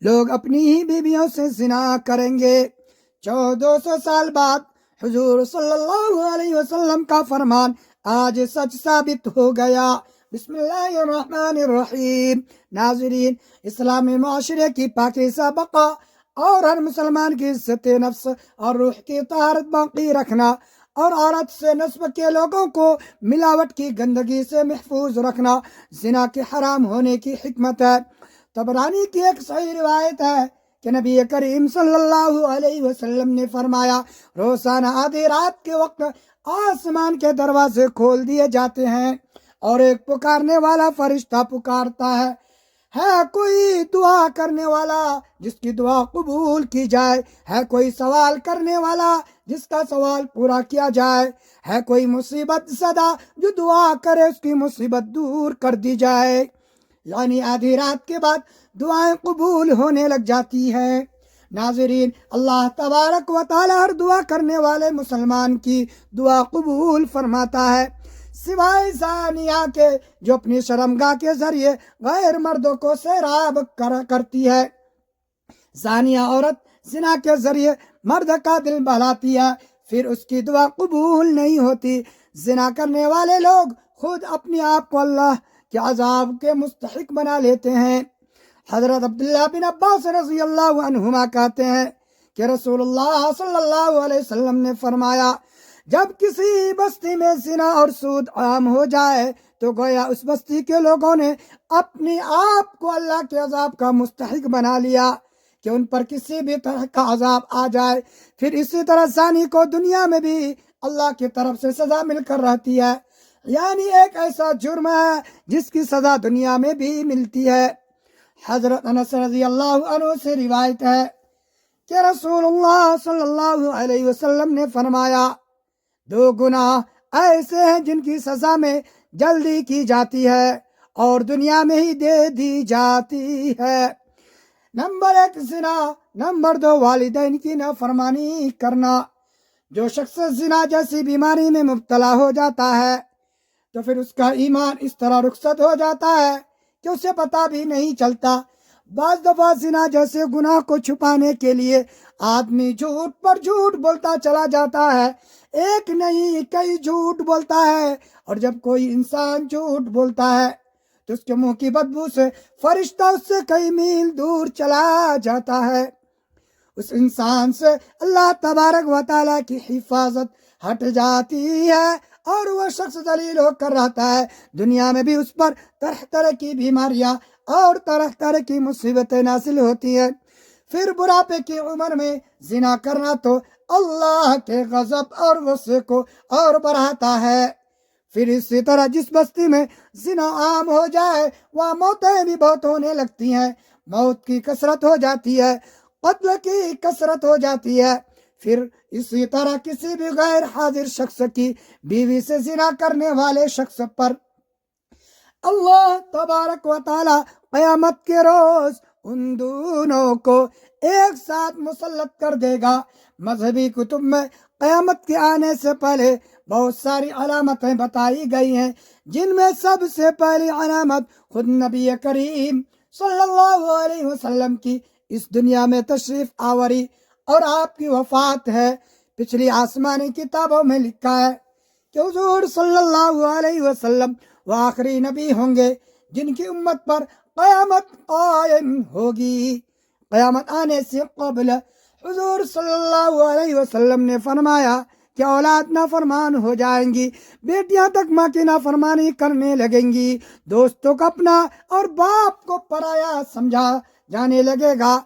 لوگ اپنی ہی بیویوں سے زنا کریں گے۔ 1400 سال بعد حضور صلی اللہ علیہ وسلم کا فرمان آج سچ ثابت ہو گیا۔ بسم اللہ الرحمن الرحیم۔ ناظرین، اسلامی معاشرے کی پاکیزہ بقا اور ہر مسلمان کی عزت نفس اور روح کی طہارت باقی رکھنا اور عورت سے نسب کے لوگوں کو ملاوٹ کی گندگی سے محفوظ رکھنا زنا کے حرام ہونے کی حکمت ہے۔ طبرانی کی ایک صحیح روایت ہے کہ نبی کریم صلی اللہ علیہ وسلم نے فرمایا، روزانہ آدھی رات کے وقت آسمان کے دروازے کھول دیے جاتے ہیں اور ایک پکارنے والا فرشتہ پکارتا ہے کوئی دعا کرنے والا جس کی دعا قبول کی جائے، ہے کوئی سوال کرنے والا جس کا سوال پورا کیا جائے، ہے کوئی مصیبت زدہ جو دعا کرے اس کی مصیبت دور کر دی جائے۔ یعنی آدھی رات کے بعد دعائیں قبول ہونے لگ جاتی ہیں۔ ناظرین، اللہ تبارک و تعالی ہر دعا کرنے والے مسلمان کی دعا قبول فرماتا ہے، سوائے زانیہ کے جو اپنی شرمگاہ کے ذریعے غیر مردوں کو سیراب کرتی ہے۔ زانیہ عورت زنا کے ذریعے مرد کا دل بہلاتی ہے، پھر اس کی دعا قبول نہیں ہوتی۔ زنا کرنے والے لوگ خود اپنے آپ کو اللہ کے عذاب کے مستحق بنا لیتے ہیں۔ حضرت عبداللہ بن عباس رضی اللہ عنہما کہتے ہیں کہ رسول اللہ صلی اللہ علیہ وسلم نے فرمایا، جب کسی بستی میں زنا اور سود عام ہو جائے تو گویا اس بستی کے لوگوں نے اپنے آپ کو اللہ کے عذاب کا مستحق بنا لیا کہ ان پر کسی بھی طرح کا عذاب آ جائے۔ پھر اسی طرح زانی کو دنیا میں بھی اللہ کی طرف سے سزا مل کر رہتی ہے، یعنی ایک ایسا جرم ہے جس کی سزا دنیا میں بھی ملتی ہے۔ حضرت انس رضی اللہ عنہ سے روایت ہے کہ رسول اللہ صلی اللہ علیہ وسلم نے فرمایا، دو گناہ ایسے ہیں جن کی سزا میں جلدی کی جاتی ہے اور دنیا میں ہی دے دی جاتی ہے۔ نمبر 1 زنا، نمبر 2 والدین کی نافرمانی کرنا۔ جو شخص زنا جیسی بیماری میں مبتلا ہو جاتا ہے تو پھر اس کا ایمان اس طرح رخصت ہو جاتا ہے کہ اسے پتہ بھی نہیں چلتا۔ بعض دفعہ زنا جیسے گناہ کو چھپانے کے لیے آدمی جھوٹ پر جھوٹ بولتا چلا جاتا ہے، ایک نہیں کئی جھوٹ بولتا ہے، اور جب کوئی انسان جھوٹ بولتا ہے تو اس کے منہ کی بدبو سے فرشتہ اس سے کئی میل دور چلا جاتا ہے۔ اس انسان سے اللہ تبارک و تعالیٰ کی حفاظت ہٹ جاتی ہے اور وہ شخص ذلیل ہو کر رہتا ہے۔ دنیا میں بھی اس پر طرح طرح کی بیماریاں اور طرح طرح کی مصیبتیں نازل ہوتی ہیں۔ پھر بڑھاپے کی عمر میں زنا کرنا تو اللہ کے غضب اور غصے کو اور بڑھاتا ہے۔ پھر اسی طرح جس بستی میں زنا عام ہو جائے وہاں موتیں بھی بہت ہونے لگتی ہیں، موت کی کثرت ہو جاتی ہے، قتل کی کثرت ہو جاتی ہے۔ پھر اسی طرح کسی بھی غیر حاضر شخص کی بیوی سے زنا کرنے والے شخص پر اللہ تبارک و تعالی قیامت کے روز ان دونوں کو ایک ساتھ مسلط کر دے گا۔ مذہبی کتب میں قیامت کے آنے سے پہلے بہت ساری علامتیں بتائی گئی ہیں، جن میں سب سے پہلی علامت خود نبی کریم صلی اللہ علیہ وسلم کی اس دنیا میں تشریف آوری اور آپ کی وفات ہے۔ پچھلی آسمانی کتابوں میں لکھا ہے کہ حضور صلی اللہ علیہ وسلم وہ آخری نبی ہوں گے جن کی امت پر قیامت قائم ہوگی۔ قیامت آنے سے قبل حضور صلی اللہ علیہ وسلم نے فرمایا کہ اولاد نافرمان ہو جائیں گی، بیٹیاں تک ماں کی نافرمانی کرنے لگیں گی، دوستوں کو اپنا اور باپ کو پرایا سمجھا جانے لگے گا،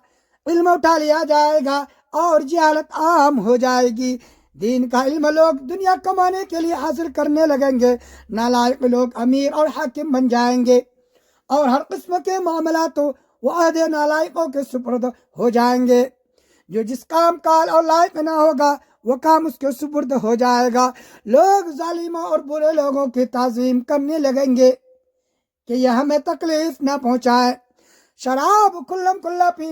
علم اٹھا لیا جائے گا اور جہالت عام ہو جائے گی۔ دین کا علم لوگ دنیا کمانے کے لیے حاصل کرنے لگیں گے، نالائق لوگ امیر اور حاکم بن جائیں گے، اور ہر قسم کے معاملات وہ عہدے نالائقوں کے سپرد ہو جائیں گے۔ جو جس کام کال اور لائق نہ ہوگا وہ کام اس کے سپرد ہو جائے گا۔ لوگ ظالموں اور برے لوگوں کی تعظیم کرنے لگیں گے کہ یہ ہمیں تکلیف نہ پہنچائے۔ شراب کھلم کھلا پی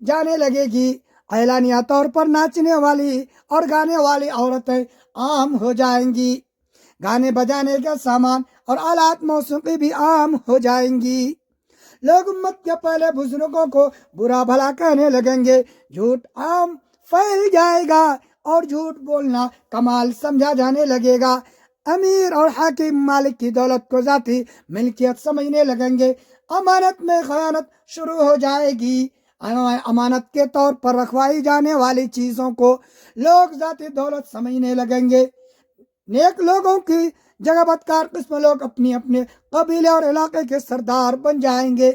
جانے لگے گی، اعلانیہ طور پر ناچنے والی اور گانے والی عورتیں عام ہو جائیں گی، گانے بجانے کا سامان اور آلات موسیقی بھی عام ہو جائیں گی۔ لوگ امت کے پہلے بزرگوں کو برا بھلا کہنے لگیں گے، جھوٹ عام پھیل جائے گا اور جھوٹ بولنا کمال سمجھا جانے لگے گا، امیر اور حاکم مالک کی دولت کو ذاتی ملکیت سمجھنے لگیں گے، امانت میں خیانت شروع ہو جائے گی، امانت کے طور پر رکھوائی جانے والی چیزوں کو لوگ ذاتی دولت سمجھنے لگیں گے، نیک لوگوں کی جگہ بدکار قسم لوگ اپنی اپنے قبیلے اور علاقے کے سردار بن جائیں گے،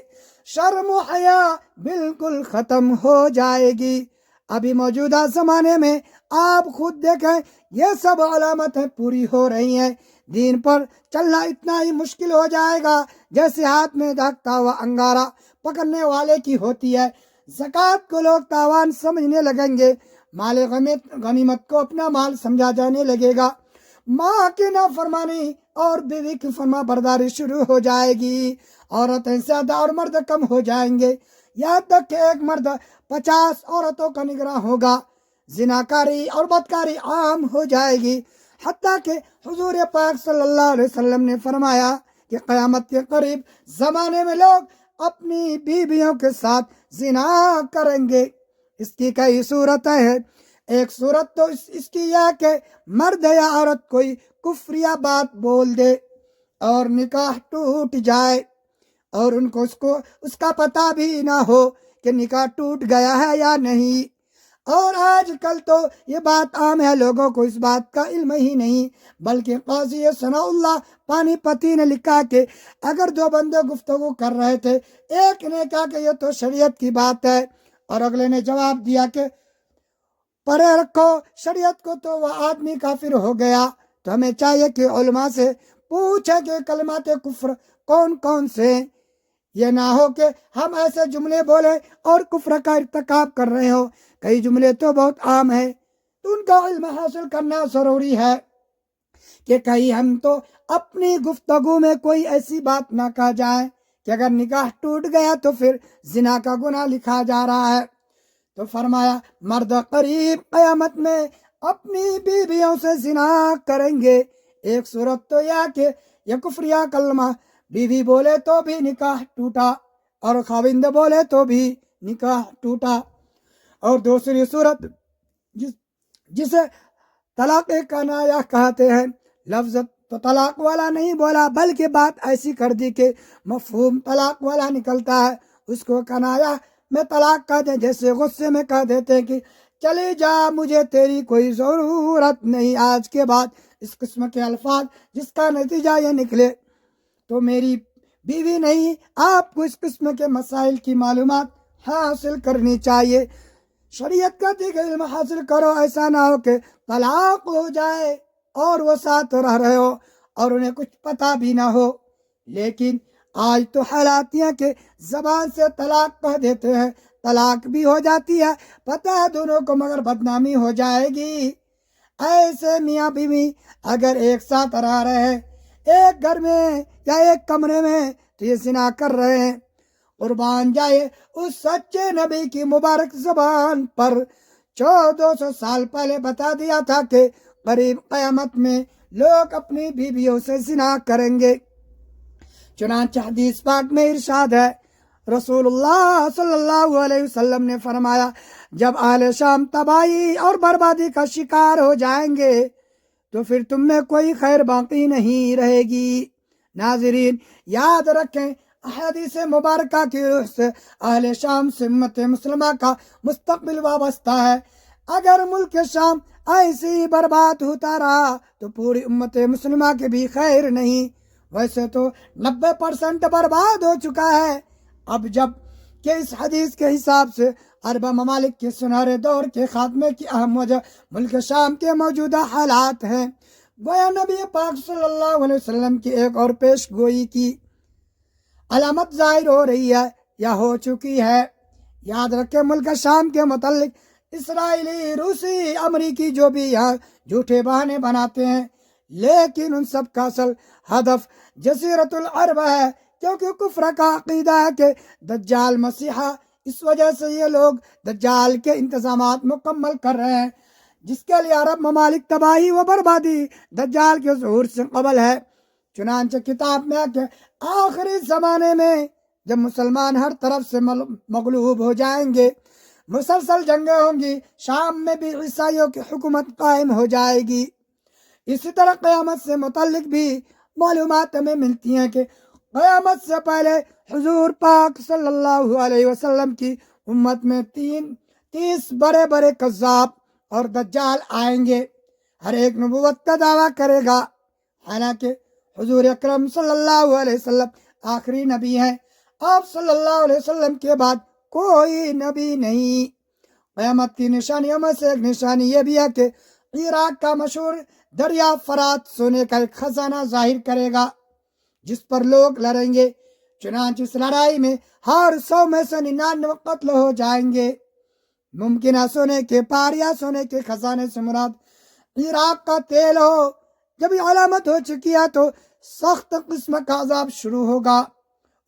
شرم و حیا بالکل ختم ہو جائے گی۔ ابھی موجودہ زمانے میں آپ خود دیکھیں، یہ سب علامتیں پوری ہو رہی ہیں، دین پر چلنا اتنا ہی مشکل ہو جائے گا جیسے ہاتھ میں دھاگتا ہوا انگارہ پکڑنے والے کی ہوتی ہے، زکوٰۃ کو لوگ تاوان سمجھنے لگیں گے، مال غنیمت کو اپنا مال سمجھا جانے لگے گا، ماں کی نافرمانی اور بیوی کی فرما برداری شروع ہو جائے گی، عورتیں زیادہ اور مرد کم ہو جائیں گے، یہاں تک کہ ایک مرد 50 عورتوں کا نگراں ہوگا، زناکاری اور بدکاری عام ہو جائے گی، حتیٰ کہ حضور پاک صلی اللہ علیہ وسلم نے فرمایا کہ قیامت کے قریب زمانے میں لوگ اپنی بیویوں کے ساتھ زنا کریں گے۔ اس کی کئی صورتیں ہیں، ایک صورت تو اس کی یہ کہ مرد یا عورت کوئی کفریہ بات بول دے اور نکاح ٹوٹ جائے اور اس کا پتہ بھی نہ ہو کہ نکاح ٹوٹ گیا ہے یا نہیں، اور آج کل تو یہ بات عام ہے، لوگوں کو اس بات کا علم ہی نہیں، بلکہ قاضی ثناء اللہ پانی پتی نے لکھا کہ اگر دو بندے گفتگو کر رہے تھے، ایک نے کہا کہ یہ تو شریعت کی بات ہے اور اگلے نے جواب دیا کہ پرے رکھو شریعت کو، تو وہ آدمی کافر ہو گیا۔ تو ہمیں چاہیے کہ علماء سے پوچھے کہ کلمات کفر کون کون سے، یہ نہ ہو کہ ہم ایسے جملے بولیں اور کفر کا ارتکاب کر رہے ہو، کئی جملے تو بہت عام ہیں، تو ان کا علم حاصل کرنا ضروری ہے کہ کہیں ہم تو اپنی گفتگو میں کوئی ایسی بات نہ کہا جائے کہ اگر نکاح ٹوٹ گیا تو پھر زنا کا گناہ لکھا جا رہا ہے۔ تو فرمایا مرد قریب قیامت میں اپنی بیویوں سے زنا کریں گے، ایک صورت تو یہ کہ یہ کفریہ کلمہ بیوی بولے تو بھی نکاح ٹوٹا اور خاوند بولے تو بھی نکاح ٹوٹا، اور دوسری صورت جسے طلاق کنایہ کہتے ہیں، لفظ تو طلاق والا نہیں بولا بلکہ بات ایسی کر دی کہ مفہوم طلاق والا نکلتا ہے، اس کو کنایہ میں طلاق کہتے ہیں، جیسے غصے میں کہہ دیتے ہیں کہ چلی جا مجھے تیری کوئی ضرورت نہیں، آج کے بعد اس قسم کے الفاظ جس کا نتیجہ یہ نکلے تو میری بیوی نہیں۔ آپ کو اس قسم کے مسائل کی معلومات حاصل کرنی چاہیے، شریعت کا دیگر علم حاصل کرو، ایسا نہ ہو کہ طلاق ہو جائے اور وہ ساتھ رہ رہے ہو اور انہیں کچھ پتہ بھی نہ ہو۔ لیکن آج تو حالات یہ کہ زبان سے طلاق کہہ دیتے ہیں، طلاق بھی ہو جاتی ہے، پتہ ہے دونوں کو، مگر بدنامی ہو جائے گی۔ ایسے میاں بیوی اگر ایک ساتھ رہ رہے ہیں ایک گھر میں یا ایک کمرے میں تو یہ زنا کر رہے ہیں، قربان جائے اس سچے نبی کی مبارک زبان پر 1400 سال پہلے بتا دیا تھا کہ قریب قیامت میں لوگ اپنی بیویوں سے زنا کریں گے۔ چنانچہ حدیث پاک میں ارشاد ہے، رسول اللہ صلی اللہ علیہ وسلم نے فرمایا، جب اہل شام تباہی اور بربادی کا شکار ہو جائیں گے تو پھر تم میں کوئی خیر باقی نہیں رہے گی۔ ناظرین یاد رکھیں، احادیث مبارکہ کی روح سے اہل شام سے امت مسلمہ کا مستقبل وابستہ ہے، اگر ملک شام ایسے ہی برباد ہوتا رہا تو پوری امت مسلمہ کے بھی خیر نہیں، ویسے تو 90% برباد ہو چکا ہے۔ اب جب کہ اس حدیث کے حساب سے عرب ممالک کے سنہرے دور کے خاتمے کی اہم وجہ ملک شام کے موجودہ حالات ہیں، گویا نبی پاک صلی اللہ علیہ وسلم کی ایک اور پیش گوئی کی علامت ظاہر ہو رہی ہے یا ہو چکی ہے۔ یاد رکھیں ملک شام کے متعلق اسرائیلی، روسی، امریکی جو بھی یہاں جھوٹے بہانے بناتے ہیں، لیکن ان سب کا اصل ہدف جزیرۃ العرب ہے، کیونکہ کفر کا عقیدہ ہے کہ دجال مسیحا، اس وجہ سے یہ لوگ دجال کے انتظامات مکمل کر رہے ہیں، جس کے لیے عرب ممالک تباہی و بربادی دجال کے ظہور سے قبل ہے۔ چنانچہ کتاب میں کہ آخری زمانے میں جب مسلمان ہر طرف سے مغلوب ہو جائیں گے، مسلسل جنگیں ہوں گی، شام میں بھی عیسائیوں کی حکومت قائم ہو جائے گی۔ اسی طرح قیامت سے متعلق بھی معلومات ہمیں ملتی ہیں کہ قیامت سے پہلے حضور پاک صلی اللہ علیہ وسلم کی امت میں 30 بڑے بڑے کذاب اور دجال آئیں گے، ہر ایک نبوت کا دعویٰ کرے گا، حالانکہ حضور اکرم صلی اللہ علیہ وسلم آخری نبی ہیں، آپ صلی اللہ علیہ وسلم کے بعد کوئی نبی نہیں۔ قیامت کی نشانیوں میں سے ایک نشانی یہ بھی ہے کہ عراق کا مشہور دریا فرات سونے کا ایک خزانہ ظاہر کرے گا جس پر لوگ لڑیں گے، چنانچہ اس لڑائی میں ہر 100 میں سے 99 قتل ہو جائیں گے۔ ممکنہ سونے کے پار یا سونے کے خزانے سے مراد عراق کا تیل ہو۔ جب یہ علامت ہو چکی ہے تو سخت قسم کا عذاب شروع ہوگا،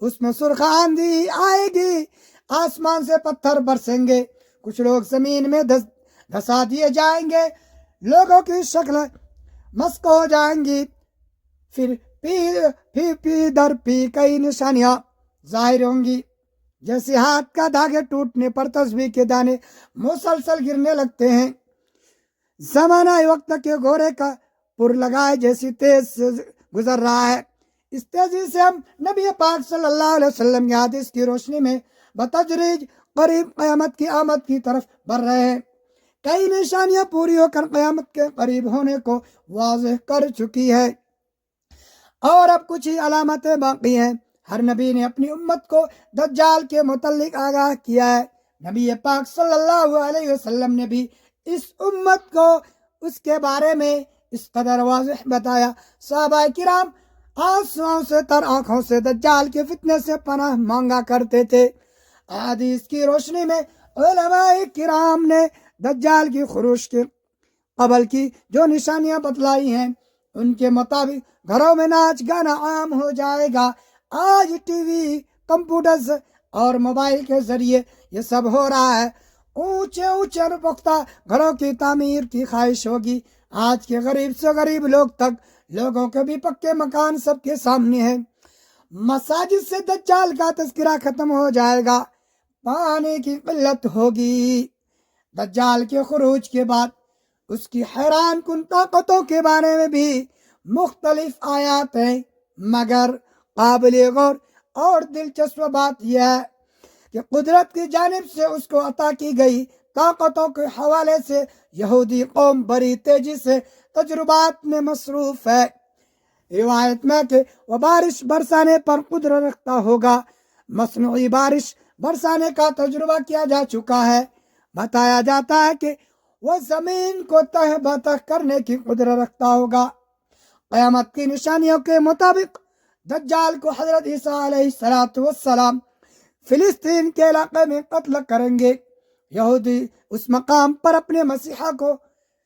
اس میں سرخ آندھی آئے گی، آسمان سے پتھر برسیں گے، کچھ لوگ زمین میں دھسا دیے جائیں گے، لوگوں کی شکل مسک ہو جائیں گی، پھر پی در پی کئی نشانیاں ظاہر ہوں گی، جیسے ہاتھ کا دھاگے ٹوٹنے پر تسبیح کے دانے مسلسل گرنے لگتے ہیں، زمانہ وقت کے گھوڑے کا پر لگائے جیسی تیز سے گزر رہا ہے۔ اس تیزی سے ہم نبی پاک صلی اللہ علیہ وسلم کی حدیث کی روشنی میں بتدریج قریب قیامت کی آمد کی طرف بڑھ رہے ہیں۔ کئی نشانیاں پوری ہو کر قیامت کے قریب ہونے کو واضح کر چکی ہے، اور اب کچھ ہی علامتیں باقی ہیں۔ ہر نبی نے اپنی امت کو دجال کے متعلق آگاہ کیا ہے، نبی پاک صلی اللہ علیہ وسلم نے بھی اس امت کو اس کے بارے میں اس قدر واضح بتایا۔ صحابہ کرام آنسوؤں سے تر آنکھوں سے دجال کے فتنے سے پناہ مانگا کرتے تھے۔ حدیث کی روشنی میں علماء کرام نے دجال کی خروج کے قبل کی جو نشانیاں بتلائی ہیں، ان کے مطابق گھروں میں ناچ گانا عام ہو جائے گا۔ آج ٹی وی، کمپیوٹرز اور موبائل کے ذریعے یہ سب ہو رہا ہے۔ اونچے اونچے پختہ گھروں کی تعمیر کی خواہش ہوگی۔ آج کے غریب سے غریب لوگ تک، لوگوں کے بھی پکے مکان سب کے سامنے ہیں۔ مساجد سے دجال کا تذکرہ ختم ہو جائے گا، پانی کی قلت ہوگی۔ دجال کے خروج کے بعد اس کی حیران کن طاقتوں کے بارے میں بھی مختلف آیات ہیں، مگر قابل غور اور دلچسپ بات یہ ہے کہ قدرت کی جانب سے اس کو عطا کی گئی طاقتوں کے حوالے سے یہودی قوم بڑی تیزی سے تجربات میں مصروف ہے۔ روایت میں کہ وہ بارش برسانے پر قدرت رکھتا ہوگا، مصنوعی بارش برسانے کا تجربہ کیا جا چکا ہے۔ بتایا جاتا ہے کہ وہ زمین کو تہ بتہ کرنے کی قدرت رکھتا ہوگا۔ قیامت کی نشانیوں کے مطابق دجال کو حضرت عیسیٰ علیہ السلام فلسطین کے علاقے میں قتل کریں گے۔ یہودی اس مقام پر اپنے مسیحا کو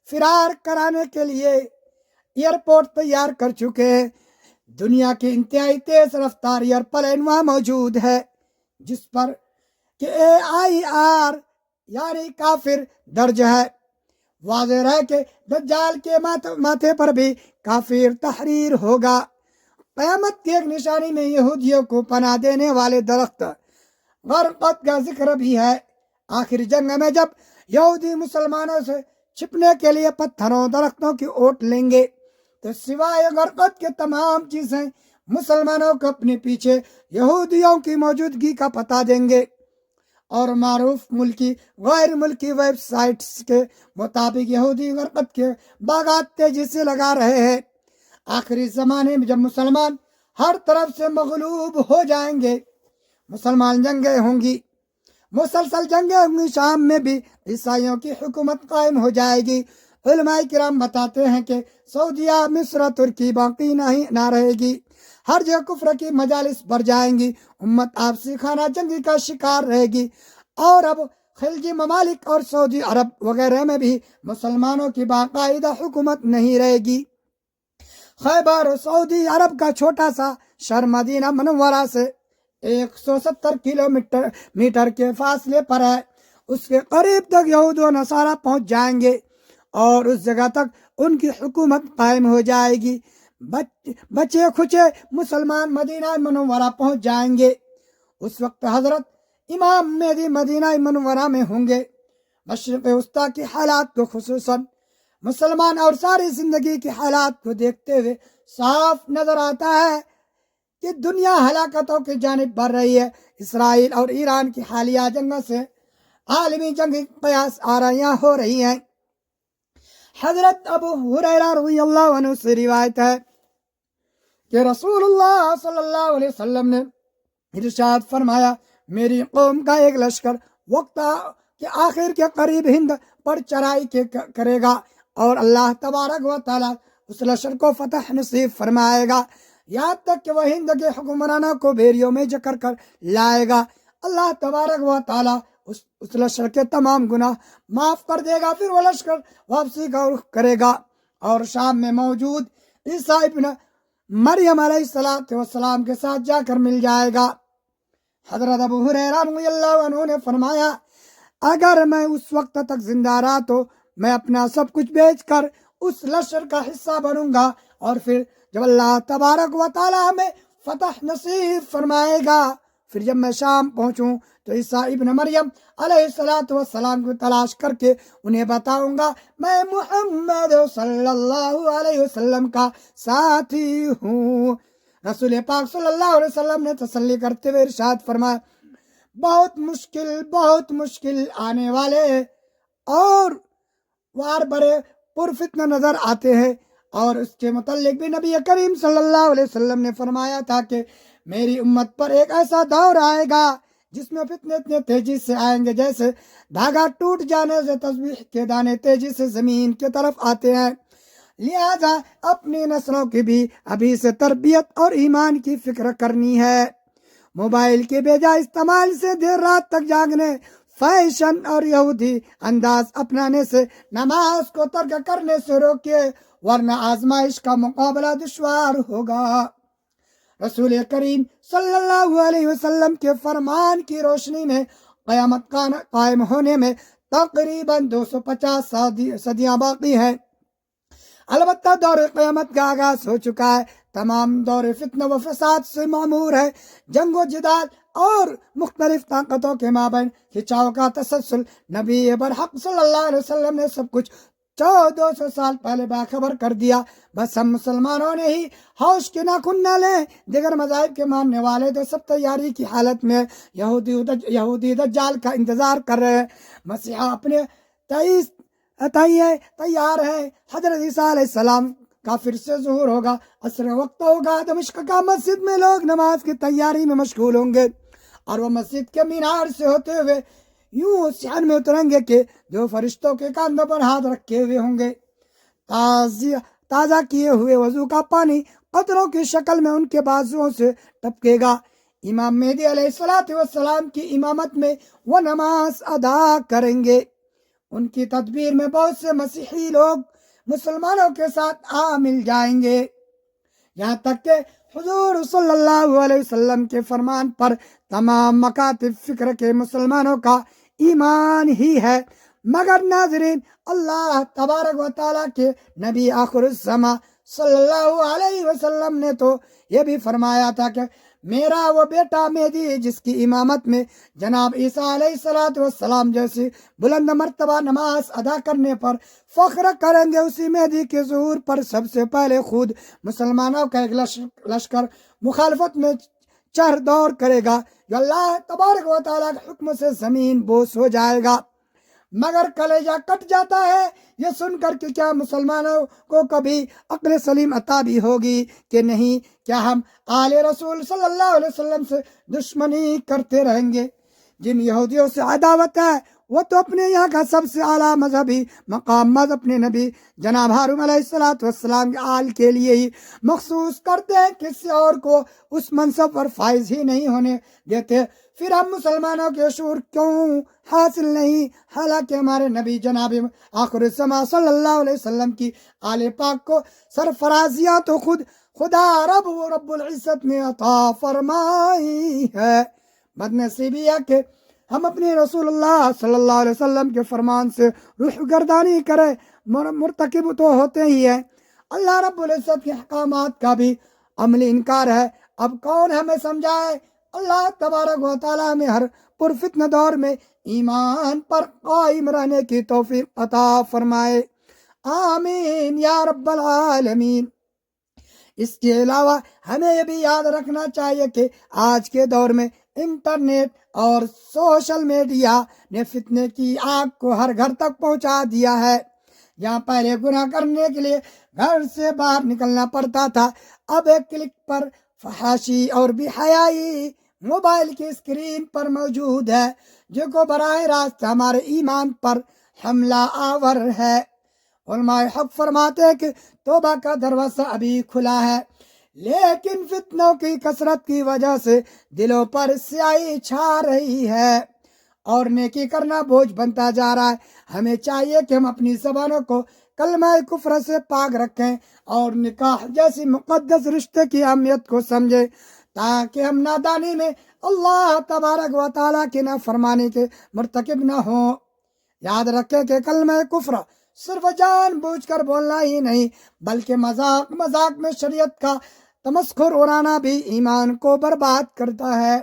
فرار کرانے کے لیے ایئرپورٹ تیار کر چکے ہیں۔ دنیا کی انتہائی تیز رفتار ایئرپلین وہاں موجود ہے، جس پر کہ AIR یعنی کافر درج ہے۔ واضح رہے کہ دجال کے ماتھے پر بھی کافر تحریر ہوگا۔ قیامت کی ایک نشانی میں یہودیوں کو پناہ دینے والے درخت غرقد کا ذکر بھی ہے۔ آخری جنگ میں جب یہودی مسلمانوں سے چھپنے کے لیے پتھروں درختوں کی اوٹ لیں گے تو سوائے غرقد کے تمام چیزیں مسلمانوں کو اپنے پیچھے یہودیوں کی موجودگی کا پتہ دیں گے، اور معروف ملکی غیر ملکی ویب سائٹس کے مطابق یہودی غرقد کے باغات تیزی سے لگا رہے ہیں۔ آخری زمانے میں جب مسلمان ہر طرف سے مغلوب ہو جائیں گے، مسلمان جنگیں ہوں گی، مسلسل جنگیں ہوں گی، شام میں بھی عیسائیوں کی حکومت قائم ہو جائے گی۔ علماء کرام بتاتے ہیں کہ سعودیہ، مصر، ترکی باقی نہ رہے گی، ہر جگہ کفر کی مجالس بڑھ جائیں گی، امت آپسی خانہ جنگی کا شکار رہے گی، اور اب خلیجی ممالک اور سعودی عرب وغیرہ میں بھی مسلمانوں کی باقاعدہ حکومت نہیں رہے گی۔ خیبر سعودی عرب کا چھوٹا سا شہر مدینہ منورہ سے 170 کلومیٹر کے فاصلے پر ہے۔ اس کے قریب تک یہود و نصارہ پہنچ جائیں گے اور اس جگہ تک ان کی حکومت قائم ہو جائے گی۔ بچے کھچے مسلمان مدینہ منورہ پہنچ جائیں گے، اس وقت حضرت امام مہدی مدینہ منورہ میں ہوں گے۔ مشرق وسطیٰ کی حالات کو خصوصاً مسلمان اور ساری زندگی کے حالات کو دیکھتے ہوئے صاف نظر آتا ہے کہ دنیا ہلاکتوں کی جانب بڑھ رہی ہے۔ اسرائیل اور ایران کی حالیہ جنگوں سے عالمی جنگی قیاس آراریاں ہو رہی ہیں۔ حضرت ابو ہریرہ رضی اللہ عنہ سے روایت ہے کہ رسول اللہ صلی اللہ علیہ وسلم نے ارشاد فرمایا، میری قوم کا ایک لشکر وقت کے آخر کے قریب ہند پر چڑھائی کرے گا اور اللہ تبارک و تعالیٰ اس لشکر کو فتح نصیب فرمائے گا، یہاں تک کہ وہ ہند کے حکمرانوں کو بھیڑیوں میں جکڑ کر لائے گا۔ اللہ تبارک و تعالیٰ اس لشکر کے تمام گناہ معاف کر دے گا، پھر وہ لشکر واپسی کا رخ کرے گا اور شام میں موجود عیسیٰ ابن مریم علیہ السلام کے ساتھ جا کر مل جائے گا۔ حضرت ابو ہریرہ رضی اللہ عنہ نے فرمایا، اگر میں اس وقت تک زندہ رہا تو میں اپنا سب کچھ بیچ کر اس لشکر کا حصہ بنوں گا، اور پھر جب اللہ تبارک و تعالیٰ ہمیں فتح نصیب فرمائے گا، پھر جب میں شام پہنچوں تو عیسیٰ ابن مریم علیہ السلام کو تلاش کر کے انہیں بتاؤں گا میں محمد صلی اللہ علیہ وسلم کا ساتھی ہوں۔ رسول پاک صلی اللہ علیہ وسلم نے تسلی کرتے ہوئے ارشاد فرمایا، بہت مشکل آنے والے اور وار بڑے پرفتنہ نظر آتے ہیں، اور اس کے متعلق بھی نبی کریم صلی اللہ علیہ وسلم نے فرمایا تھا کہ میری امت پر ایک ایسا دور آئے گا جس میں فتنے اتنے تیزی سے آئیں گے جیسے دھاگا ٹوٹ جانے سے تسبیح کے دانے تیزی سے زمین کی طرف آتے ہیں، لہذا اپنی نسلوں کی بھی ابھی سے تربیت اور ایمان کی فکر کرنی ہے۔ موبائل کے بے جا استعمال سے دیر رات تک جاگنے، فیشن اور یہودی انداز اپنانے سے نماز کو ترک کرنے سے روکیے، ورنہ آزمائش کا مقابلہ دشوار ہوگا۔ رسول کریم صلی اللہ علیہ وسلم کے فرمان کی روشنی میں قیامت کا قائم ہونے میں تقریباً 250 صدیاں باقی ہیں۔ البتہ دور قیامت کا آغاز ہو چکا ہے، تمام دور فتنہ و فساد سے معمور ہے، جنگ و جدال اور مختلف طاقتوں کے مابین کھچاؤ کا تسلسل۔ نبی برحق صلی اللہ علیہ وسلم نے سب کچھ 200 سال پہلے باخبر کر دیا، بس ہم مسلمانوں نے ہی ہوش کے ناخن نہ لیں۔ دیگر مذاہب کے ماننے والے تو سب تیاری کی حالت میں یہودی دجال کا انتظار کر رہے ہیں، مسیحا اپنے تیار ہے، حضرت عیسیٰ علیہ السلام کا پھر سے ظہور ہوگا، عصر وقت ہوگا، دمشق کا مسجد میں لوگ نماز کی تیاری میں مشغول ہوں گے، اور وہ مسجد کے مینار سے ہوتے ہوئے یوں صحن میں اتریں گے کہ جو فرشتوں کے کاندھوں پر ہاتھ رکھے ہوئے ہوں گے، تازہ کیے ہوئے وضو کا پانی قطروں کی شکل میں ان کے بازوؤں سے ٹپکے گا۔ امام مہدی علیہ السلام کی امامت میں وہ نماز ادا کریں گے۔ ان کی تدبیر میں بہت سے مسیحی لوگ مسلمانوں کے ساتھ مل جائیں گے، یہاں تک کہ حضور صلی اللہ علیہ وسلم کے فرمان پر تمام مکاتب فکر کے مسلمانوں کا ایمان ہی ہے۔ مگر ناظرین، اللہ تبارک و تعالیٰ کے نبی آخر الزماں صلی اللہ علیہ وسلم نے تو یہ بھی فرمایا تھا کہ میرا وہ بیٹا مہدی جس کی امامت میں جناب عیسیٰ علیہ السلام جیسی بلند مرتبہ نماز ادا کرنے پر فخر کریں گے، اسی مہدی کے ظہور پر سب سے پہلے خود مسلمانوں کا ایک لشکر مخالفت میں چڑھ دوڑ کرے گا، جو اللہ تبارک و تعالیٰ کے حکم سے زمین بوس ہو جائے گا۔ مگر کلیجہ کٹ جاتا ہے یہ سن کر کہ کیا مسلمانوں کو کبھی عقل سلیم عطا بھی ہوگی کہ نہیں؟ کیا ہم آل رسول صلی اللہ علیہ وسلم سے دشمنی کرتے رہیں گے؟ جن یہودیوں سے عداوت ہے وہ تو اپنے یہاں کا سب سے اعلیٰ مذہبی مقام اپنے نبی جناب ہارون علیہ السلام کے آل کے لیے ہی مخصوص کرتے ہیں، کسی اور کو اس منصب پر فائز ہی نہیں ہونے دیتے۔ پھر ہم مسلمانوں کے شعور کیوں حاصل نہیں، حالانکہ ہمارے نبی جناب آخر الزماں صلی اللہ علیہ وسلم کی آل پاک کو سرفرازیاں تو خود خدا رب العزت نے عطا فرمائی ہے۔ بدنصیبی ہے کہ ہم اپنے رسول اللہ صلی اللہ علیہ وسلم کے فرمان سے روح گردانی کرے، مرتکب تو ہوتے ہی ہیں۔ اللہ رب العزت کے احکامات کا بھی عملی انکار ہے۔ اب کون ہمیں سمجھائے اللہ تبارک و تعالی میں ہر پرفتنہ دور میں ایمان پر قائم رہنے کی توفیق عطا فرمائے، آمین یا رب العالمین۔ اس کے علاوہ ہمیں یہ بھی یاد رکھنا چاہیے کہ آج کے دور میں انٹرنیٹ اور سوشل میڈیا نے فتنے کی آگ کو ہر گھر تک پہنچا دیا ہے۔ جہاں پہلے گناہ کرنے کے لیے گھر سے باہر نکلنا پڑتا تھا، اب ایک کلک پر فحاشی اور بے حیائی موبائل کی اسکرین پر موجود ہے، جو کو براہ راست ہمارے ایمان پر حملہ آور ہے۔ علماء حق فرماتے ہیں کہ توبہ کا دروازہ ابھی کھلا ہے، لیکن فتنوں کی کثرت کی وجہ سے دلوں پر سیاہی چھا رہی ہے اور نیکی کرنا بوجھ بنتا جا رہا ہے۔ ہمیں چاہیے کہ ہم اپنی زبانوں کو کلمہ کفر سے پاک رکھیں اور نکاح جیسی مقدس رشتے کی اہمیت کو سمجھیں، تاکہ ہم نادانی میں اللہ تبارک و تعالیٰ کی نافرمانی کے مرتکب نہ ہوں۔ یاد رکھیں کہ کلمہ کفر صرف جان بوجھ کر بولنا ہی نہیں، بلکہ مذاق میں شریعت کا تمسخر اڑانا بھی ایمان کو برباد کرتا ہے۔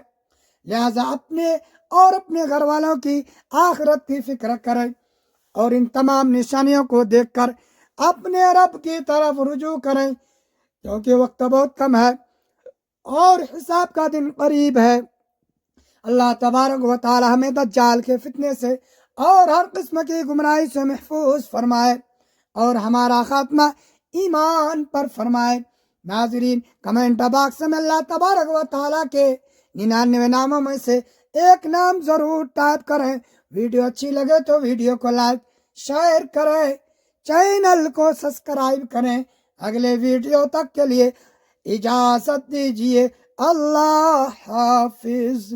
لہذا اپنے اور اپنے گھر والوں کی آخرت کی فکر کریں اور ان تمام نشانیوں کو دیکھ کر اپنے رب کی طرف رجوع کریں، کیونکہ وقت بہت کم ہے اور حساب کا دن قریب ہے۔ اللہ تبارک و تعالی ہمیں دجال کے فتنے سے اور ہر قسم کی گمراہی سے محفوظ فرمائے اور ہمارا خاتمہ ایمان پر فرمائے۔ ناظرین، کمنٹ باکس میں اللہ تبارک و تعالیٰ کے 99 ناموں میں سے ایک نام ضرور ٹائپ کریں۔ ویڈیو اچھی لگے تو ویڈیو کو لائک شیئر کریں، چینل کو سبسکرائب کریں۔ اگلے ویڈیو تک کے لیے اجازت دیجیے، اللہ حافظ۔